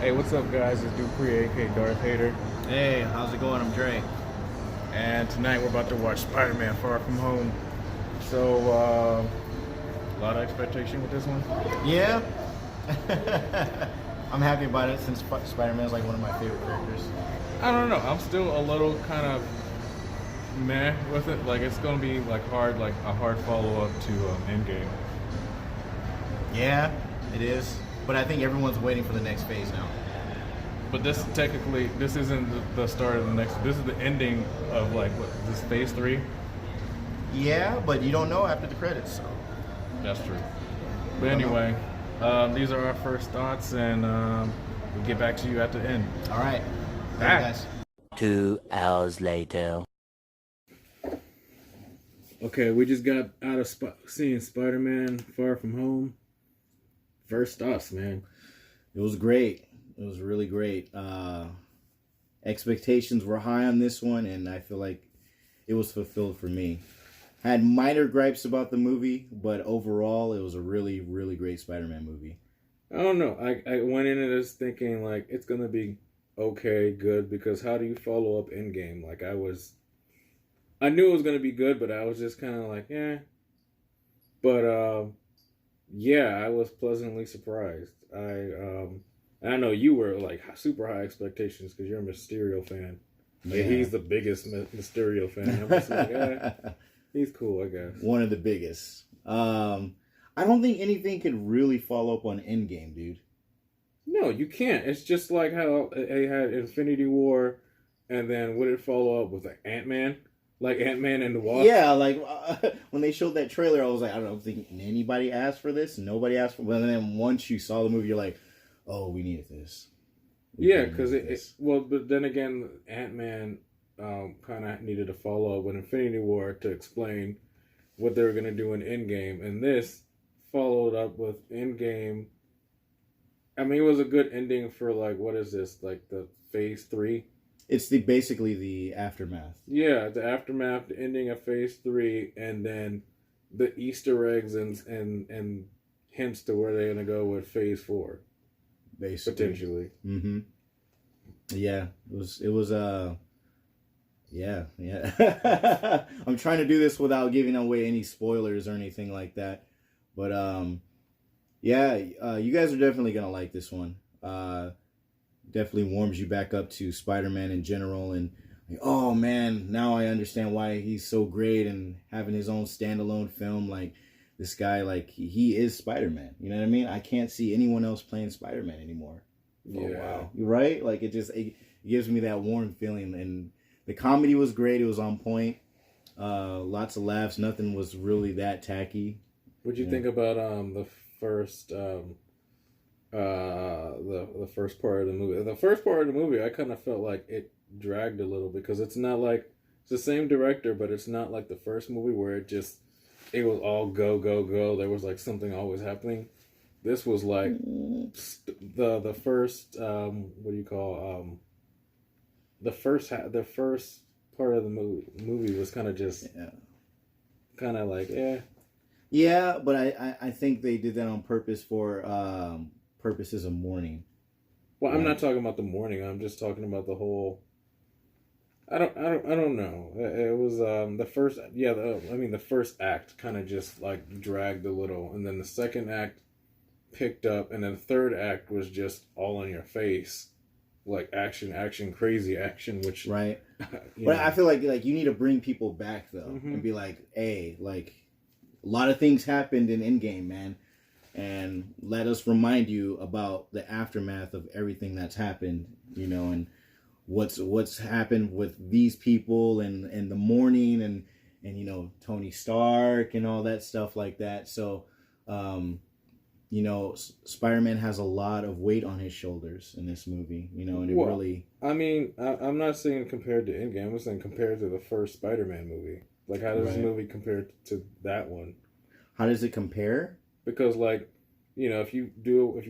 Hey, what's up, guys? It's Dupree, aka Darth Hater, Hey, how's it going? I'm Dre. and tonight we're about to watch Spider-Man Far From Home. So, a lot of expectation with this one. Yeah, I'm happy about it since Spider-Man is like one of my favorite characters. I don't know. I'm still a little kind of meh with it. Like, it's gonna be like a hard follow-up to Endgame. Yeah, it is. But I think everyone's waiting for the next phase now. But this isn't the start of the next. This is the ending of like this phase 3. Yeah, but you don't know after the credits. So. That's true. But anyway, these are our first thoughts, and we'll get back to you at the end. All right. Back. Guys. 2 hours later. Okay, we just got out of seeing Spider-Man Far From Home. First thoughts, man. It was great. It was really great. Expectations were high on this one, and I feel like it was fulfilled for me. I had minor gripes about the movie, but overall, it was a really, really great Spider-Man movie. I don't know. I went into this thinking like it's gonna be okay, good, because how do you follow up Endgame? Like I knew it was gonna be good, but I was just kind of like, yeah. But yeah, I was pleasantly surprised. I know you were like super high expectations because you're a Mysterio fan. Like, Yeah. he's the biggest Mysterio fan. I'm just like, he's cool, I guess. One of the biggest. I don't think anything could really follow up on Endgame, dude. No, you can't. It's just like how they had Infinity War, and then would it follow up with like Ant-Man? Like Ant-Man and the Wasp? Yeah, like when they showed that trailer, I was like, I don't think anybody asked for this. Nobody asked for it. But then once you saw the movie, you're like, oh, we needed this. Yeah, because but then again, Ant-Man kind of needed to follow up with Infinity War to explain what they were going to do in Endgame. And this followed up with Endgame. I mean, it was a good ending for like, what is this? Like the phase 3? It's basically the aftermath. Yeah, the aftermath, the ending of phase 3, and then the Easter eggs and hints to where they're going to go with phase 4. Basically. Potentially. Mm-hmm. Yeah, it was yeah. I'm trying to do this without giving away any spoilers or anything like that. But yeah, you guys are definitely gonna like this one. Definitely warms you back up to Spider-Man in general, and like, oh man, now I understand why he's so great and having his own standalone film. Like this guy, like he is Spider-Man. You know what I mean? I can't see anyone else playing Spider-Man anymore. Yeah. Oh wow, you're right. Like it gives me that warm feeling, and the comedy was great. It was on point. Lots of laughs. Nothing was really that tacky. What'd you think about the first the first part of the movie? The first part of the movie, I kind of felt like it dragged a little because it's not like it's the same director, but it's not like the first movie where it was all go go go. There was like something always happening. This was like the first what do you call the first part of the movie was kind of just kind of like Yeah, but I think they did that on purpose for purposes of mourning. Well, I'm not talking about the morning. I'm just talking about the whole. I don't know. It was the first. Yeah, the first act kind of just like dragged a little, and then the second act picked up, and then the third act was just all in your face, like action, crazy action. Which Right. But I feel like you need to bring people back though, and be like, hey, like a lot of things happened in Endgame, man. And let us remind you about the aftermath of everything that's happened, you know, and what's happened with these people and the mourning and you know Tony Stark and all that stuff like that. So, you know, Spider-Man has a lot of weight on his shoulders in this movie, you know, and it really. I mean, I'm not saying compared to Endgame. I'm saying compared to the first Spider-Man movie. Like, how does this movie compare to that one? How does it compare? Because, like, you know, if you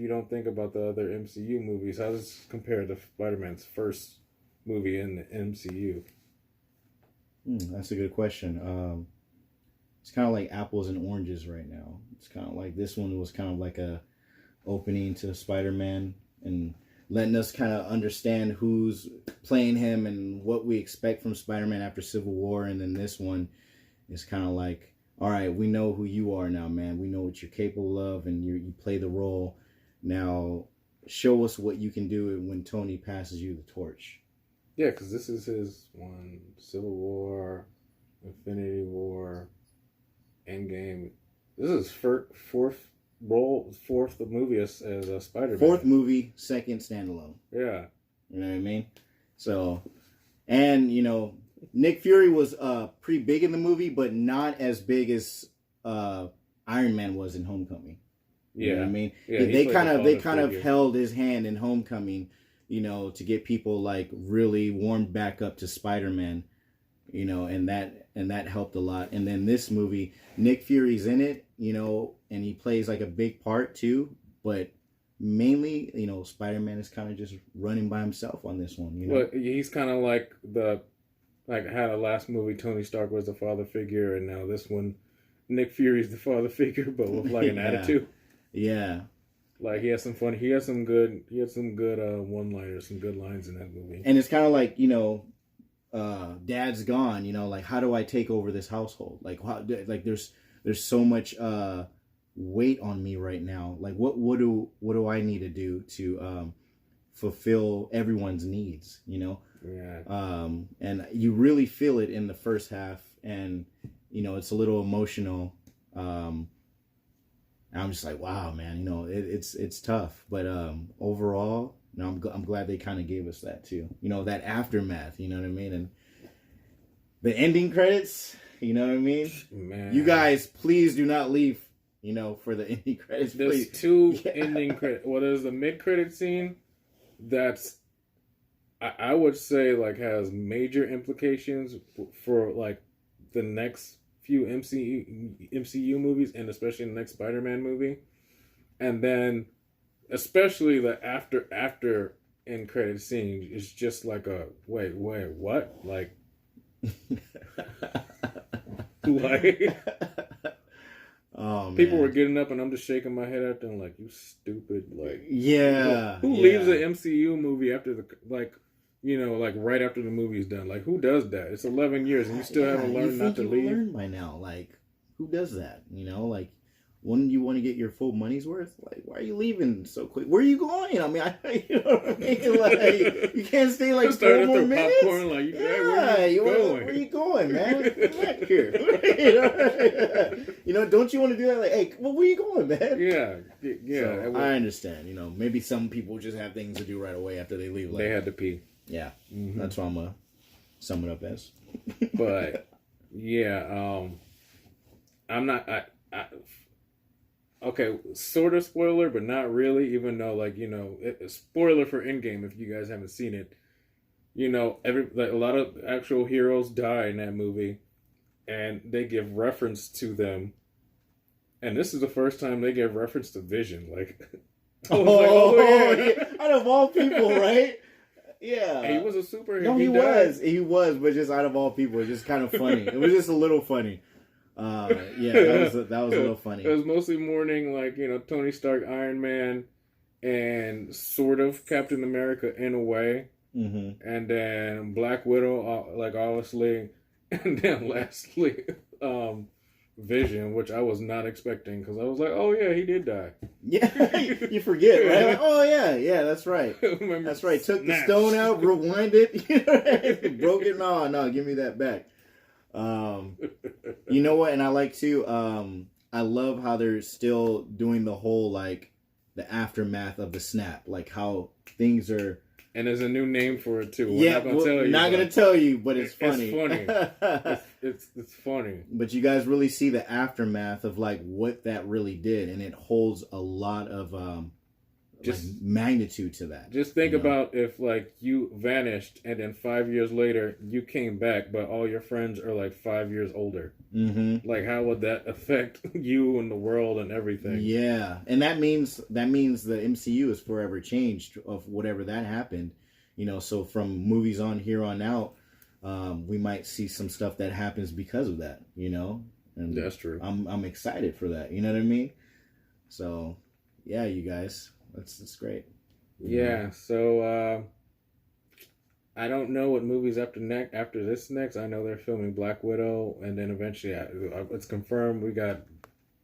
don't think about the other MCU movies, how does this compare to Spider-Man's first movie in the MCU? That's a good question. It's kind of like apples and oranges right now. It's kind of like this one was kind of like a opening to Spider-Man and letting us kind of understand who's playing him and what we expect from Spider-Man after Civil War. And then this one is kind of like, all right, we know who you are now, man. We know what you're capable of, and you play the role. Now, show us what you can do when Tony passes you the torch. Yeah, because this is his one: Civil War, Infinity War, Endgame. This is fourth movie as a Spider-Man. Fourth movie, second standalone. Yeah. You know what I mean? So, and, you know, Nick Fury was pretty big in the movie, but not as big as Iron Man was in Homecoming. You know what I mean? Yeah, they kind of held his hand in Homecoming, you know, to get people like really warmed back up to Spider-Man, you know, and that helped a lot. And then this movie, Nick Fury's in it, you know, and he plays like a big part too, but mainly, you know, Spider-Man is kind of just running by himself on this one, you know. Well, he's kind of like how the last movie Tony Stark was the father figure, and now this one Nick Fury's the father figure, but with like an attitude. Yeah. Like he has some fun. He had some good one-liners, some good lines in that movie. And it's kind of like, you know, Dad's gone. You know, like how do I take over this household? Like there's so much weight on me right now. Like what do I need to do to fulfill everyone's needs? You know. Yeah. And you really feel it in the first half, and you know it's a little emotional. I'm just like, wow, man, you know, it's tough, but overall, you know, I'm glad they kind of gave us that too, you know, that aftermath, you know what I mean, and the ending credits, you know what I mean. Man, you guys, please do not leave, you know, for the ending credits. There's two ending credits. Well, there's the mid-credit scene that's, I would say, like has major implications for like the next few MCU movies, and especially the next Spider-Man movie. And then especially the after end credit scene is just like a wait what, like like oh, man. People were getting up and I'm just shaking my head at them like, you stupid, like yeah, who leaves an MCU movie after the like, you know, like right after the movie's done? Like, who does that? It's 11 years and you still haven't learned not to leave. Learned by now, like, who does that? You know, like, wouldn't you want to get your full money's worth? Like, why are you leaving so quick? Where are you going? I mean, you know what I mean? Like, you can't stay like 4 more minutes. Popcorn, like, where you going, man? Come back here. You know, don't you want to do that? Like, hey, well, where you going, man? Yeah. So, I understand. You know, maybe some people just have things to do right away after they leave. Like, they had to pee. Yeah, That's what I'm gonna sum it up as. But yeah, I'm not. Okay, sort of spoiler, but not really. Even though, like, you know, spoiler for Endgame if you guys haven't seen it. You know, a lot of actual heroes die in that movie, and they give reference to them. And this is the first time they give reference to Vision. Like, yeah. Out of all people, right? Yeah, and he was a superhero. No, he was, but just out of all people, it's just kind of funny. It was just a little funny. That was a little funny. It was mostly mourning, like, you know, Tony Stark, Iron Man, and sort of Captain America in a way, and then Black Widow, like obviously, and then lastly, Vision, which I was not expecting because I was like, oh yeah, he did die. Yeah, you forget, right? Like, oh yeah, that's right. That's right. Took the stone out, rewind it, broke it. No, give me that back. You know what? And I like to. I love how they're still doing the whole like the aftermath of the snap, like how things are. And there's a new name for it too. We're not gonna tell you, but it's funny. It's funny. it's funny. But you guys really see the aftermath of like what that really did, and it holds a lot of just like magnitude to that. Just think about if like you vanished and then 5 years later you came back, but all your friends are like 5 years older. Like how would that affect you and the world and everything? Yeah, and that means the MCU is forever changed of whatever that happened. You know, so from movies on here on out, we might see some stuff that happens because of that. You know, and that's true. I'm excited for that. You know what I mean? So, yeah, you guys. That's great. Yeah. So I don't know what movies after this next. I know they're filming Black Widow, and then eventually, it's confirmed we got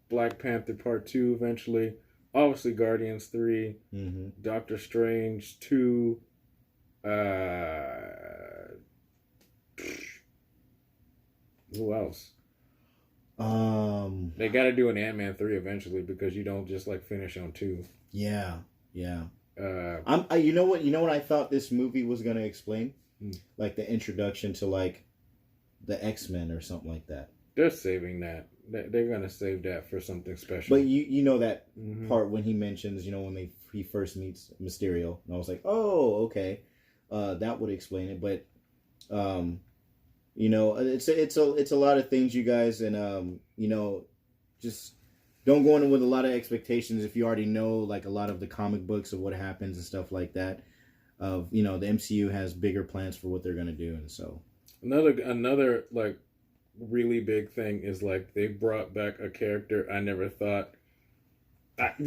Black Panther Part 2 eventually. Obviously, Guardians 3, Doctor Strange 2. Who else? They got to do an Ant-Man 3 eventually because you don't just like finish on 2. Yeah. You know what I thought this movie was gonna explain? Like the introduction to like the X-Men or something like that. They're saving that. They're gonna save that for something special. But you know that part when he mentions, when he first meets Mysterio, and I was like, oh, okay, that would explain it. But it's a lot of things, you guys, and just don't go in with a lot of expectations if you already know like a lot of the comic books of what happens and stuff like that. The MCU has bigger plans for what they're gonna do, and so another like really big thing is like they brought back a character I never thought that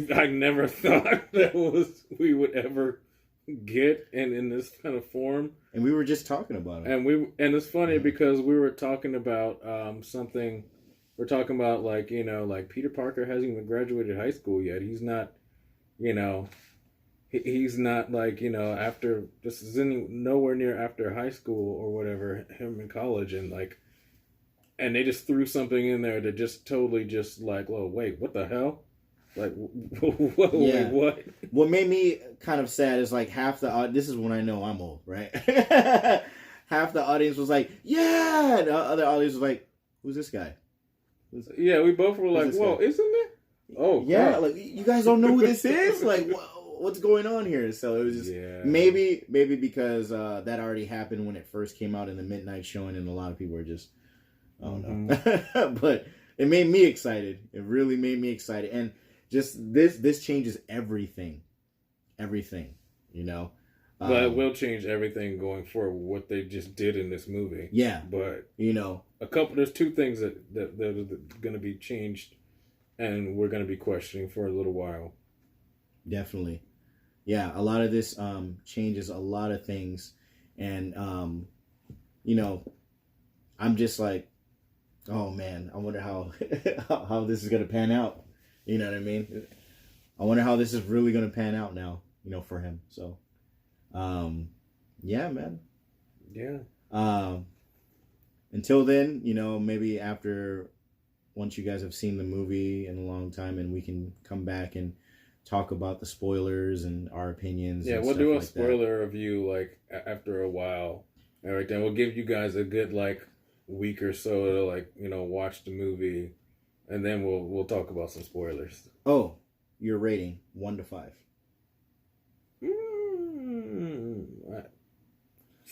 we would ever get in this kind of form. And we were just talking about it. And it's funny because we were talking about something. We're talking about like like Peter Parker hasn't even graduated high school yet. He's not, he's not like after this is nowhere near after high school or whatever. Him in college and they just threw something in there that just totally just like, well, wait, what the hell? Like, wait, what? What made me kind of sad is like half the this is when I know I'm old, right? Half the audience was like, yeah, the other audience was like, who's this guy? Yeah, we both were like, whoa, isn't it? Oh, yeah, God. like you guys don't know who this is? Like, what's going on here? So it was just maybe because that already happened when it first came out in the midnight showing, and a lot of people were just, I don't know. But it made me excited. It really made me excited, and just this changes everything, But it will change everything going forward. What they just did in this movie. Yeah, but there's two things that are going to be changed, and we're going to be questioning for a little while. Definitely, yeah. A lot of this changes a lot of things, and I'm just like, oh man, I wonder how how this is going to pan out. You know what I mean? I wonder how this is really going to pan out now. For him. So. Yeah, man. Yeah. Until then, maybe once you guys have seen the movie in a long time, and we can come back and talk about the spoilers and our opinions. Yeah, we'll do a spoiler review like after a while. All right, then we'll give you guys a good like week or so to watch the movie, and then we'll talk about some spoilers. Oh, your rating 1 to 5.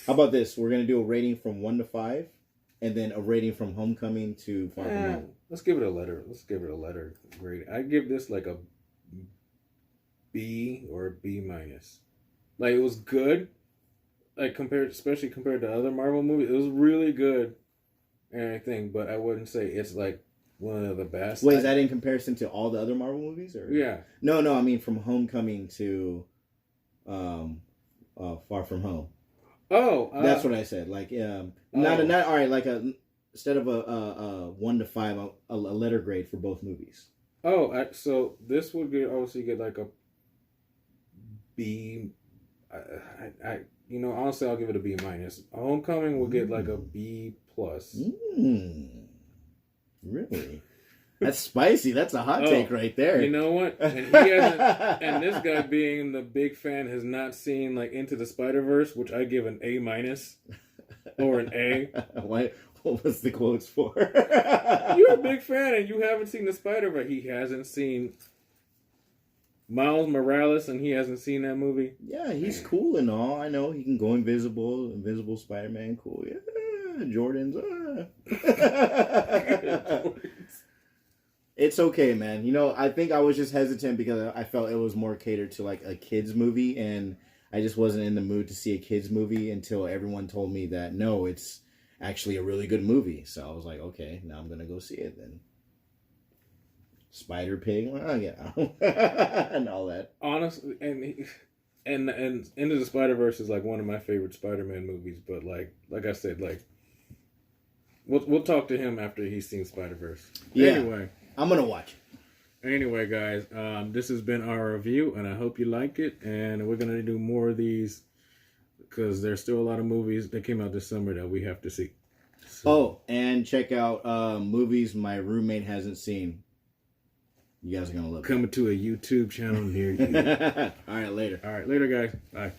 How about this? We're gonna do a rating from 1 to 5, and then a rating from Homecoming to Far From Home. Let's give it a letter. Let's give it a letter grade. I give this like a B or a B minus. Like, it was good. Like especially compared to other Marvel movies, it was really good and everything. But I wouldn't say it's like one of the best. Wait, is that in comparison to all the other Marvel movies? Or yeah? No. I mean from Homecoming to Far From Home. Oh, that's what I said. Like, not all right. Like instead of a 1 to 5, a letter grade for both movies. Oh, so this would obviously get like a B. Honestly, I'll give it a B minus. Homecoming will get like a B plus. Really? That's spicy. That's a hot take right there. You know what? And he hasn't. And this guy, being the big fan, has not seen like Into the Spider-Verse, which I give an A minus or an A. What was the quotes for? You're a big fan, and you haven't seen the Spider-Verse. He hasn't seen Miles Morales, and he hasn't seen that movie. Yeah, he's cool and all. I know he can go invisible Spider-Man. Cool. Yeah, Jordans. It's okay, man. I think I was just hesitant because I felt it was more catered to like a kids movie, and I just wasn't in the mood to see a kids movie until everyone told me that no, it's actually a really good movie. So I was like, okay, now I'm gonna go see it then. Spider Pig, well, yeah, and all that. Honestly, and and Into the Spider-Verse is like one of my favorite Spider-Man movies. But like I said, like we'll talk to him after he's seen Spider-Verse. Yeah. Anyway, I'm gonna watch it. Anyway, guys, this has been our review, and I hope you like it. And we're gonna do more of these because there's still a lot of movies that came out this summer that we have to see. So, Oh, and check out movies my roommate hasn't seen. You guys are gonna love it. coming to a YouTube channel near you. All right, later. All right, later, guys. Bye.